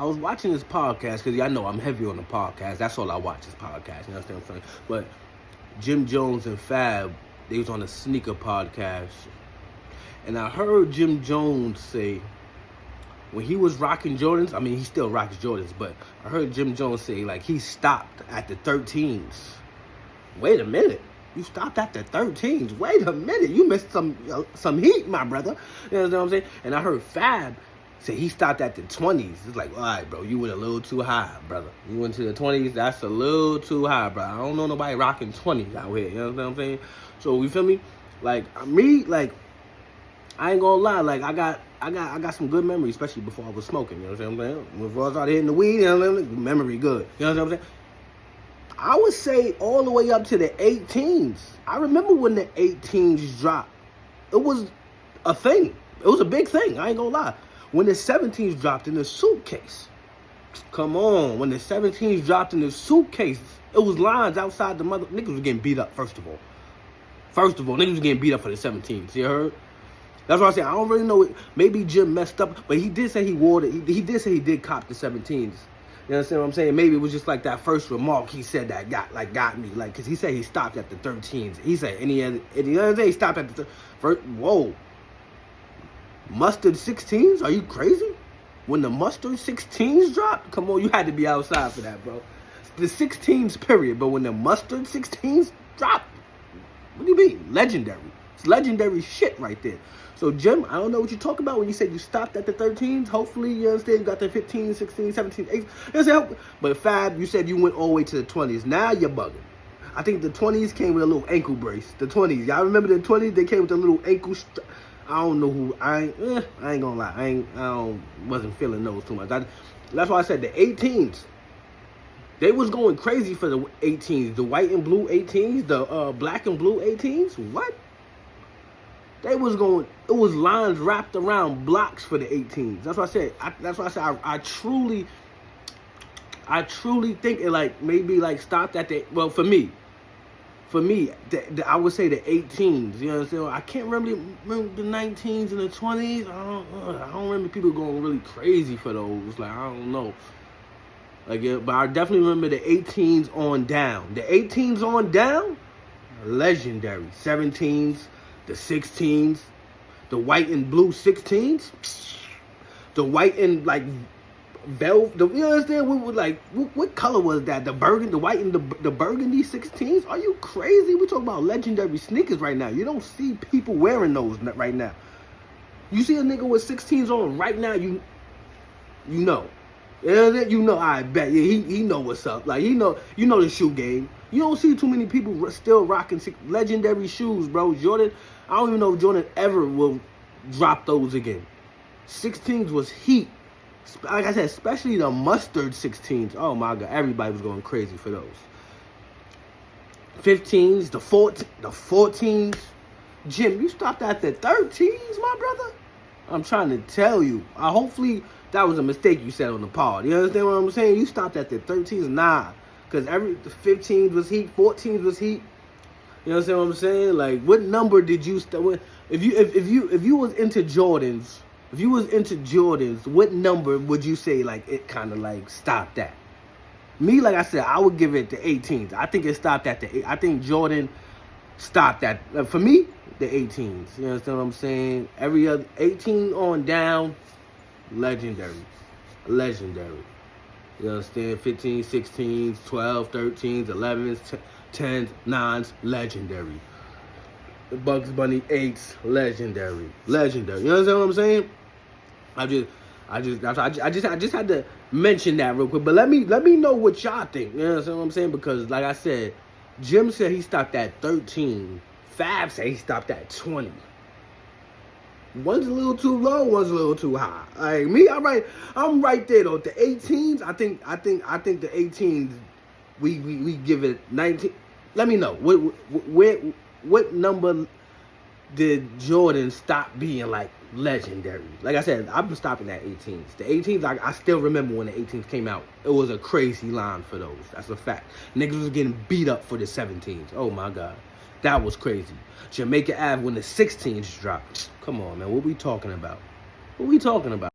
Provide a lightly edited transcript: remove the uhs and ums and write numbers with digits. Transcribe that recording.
I was watching this podcast because y'all know I'm heavy on the podcast. That's all I watch is podcasts. You understand what I'm saying? But Jim Jones and Fab, they was on a sneaker podcast, and I heard Jim Jones say when he was rocking Jordans. I mean, he still rocks Jordans, but I heard Jim Jones say like he stopped at the 13s. Wait a minute. You stopped at the 13s. Wait a minute. You missed some heat, my brother. You know what I'm saying? And I heard Fab say he stopped at the 20s. It's like, all right, bro, you went a little too high, brother. You went to the 20s. That's a little too high, bro. I don't know nobody rocking 20s out here. You know what I'm saying? So you feel me? Like me, like I ain't gonna lie. Like I got some good memories, especially before I was smoking. You know what I'm saying? Before I started hitting the weed, you know what I'm saying? Memory good. You know what I'm saying? I would say all the way up to the 18s. I remember when the 18s dropped. It was a thing. It was a big thing. I ain't gonna lie. When the 17s dropped in the suitcase. Come on. When the 17s dropped in the suitcase, it was lines outside the mother. Niggas was getting beat up, first of all. Niggas was getting beat up for the 17s. You heard? That's what I said. I don't really know. Maybe Jim messed up, but he did say he wore it. He did say he did cop the 17s. You understand what I'm saying? Maybe it was just like that first remark he said that got me. Like, because he said he stopped at the 13s. He said any other day he stopped at the first. Whoa. Mustard 16s? Are you crazy? When the mustard 16s dropped? Come on, you had to be outside for that, bro. The 16s, period. But when the mustard 16s dropped, what do you mean? Legendary. It's legendary shit right there. So, Jim, I don't know what you talk about when you said you stopped at the 13s. Hopefully, you understand, you got the 15, 16, 17, 18. You understand? But Fab, you said you went all the way to the 20s. Now you're bugging. I think the 20s came with a little ankle brace. The 20s. Y'all remember the 20s? They came with a little ankle I don't know who. I ain't gonna lie. Wasn't feeling those too much. That's why I said the 18s. They was going crazy for the 18s. The white and blue 18s. The black and blue 18s. What? They was going. It was lines wrapped around blocks for the 18s. That's what I said. That's why I said I truly think it like maybe like stopped at the. Well, for me, I would say the 18s. You know what I'm saying? I can't remember the 19s and the 20s. I don't remember people going really crazy for those. Like, I don't know. Like, yeah, but I definitely remember the 18s on down. The 18s on down, legendary. 17s, the 16s, the white and blue 16s, the white and like velvet. You understand? What color was that? The burgundy, the white and the burgundy 16s. Are you crazy? We're talking about legendary sneakers right now. You don't see people wearing those right now. You see a nigga with 16s on right now, you know. You know, I bet. Yeah, he know what's up. Like, you know the shoe game. You don't see too many people still rocking legendary shoes, bro. Jordan, I don't even know if Jordan ever will drop those again. 16s was heat. Like I said, especially the mustard 16s. Oh my God, everybody was going crazy for those. 15s, the 14s. Jim, you stopped at the 13s, my brother? I'm trying to tell you. Hopefully that was a mistake you said on the pod. You understand what I'm saying? You stopped at the 13s, nah. Because the 15s was heat, 14s was heat. You understand what I'm saying? Like, what number did you start? If you was into Jordans, what number would you say like it kind of like stopped at? Me, like I said, I would give it the 18s. I think it stopped at I think Jordan stopped at, for me, the 18s. You understand what I'm saying? Every other 18 on down, legendary. You understand? 15s, 16s, 12s, 13s, 11s, 10s, 9s, legendary. The Bugs Bunny 8s, legendary. You understand what I'm saying? I just had to mention that real quick. But let me know what y'all think. You understand what I'm saying? Because like I said, Jim said he stopped at 13. Fab said he stopped at 20. One's a little too low, one's a little too high. Like me, I'm right there though. The 18s, I think the 18s, we give it 19. Let me know what number did Jordan stop being like legendary? Like I said, I've been stopping at 18s. The 18s, I still remember when the 18s came out. It was a crazy line for those. That's a fact. Niggas was getting beat up for the 17s. Oh my God. That was crazy. Jamaica Ave when the 16s dropped. Come on, man. What we talking about?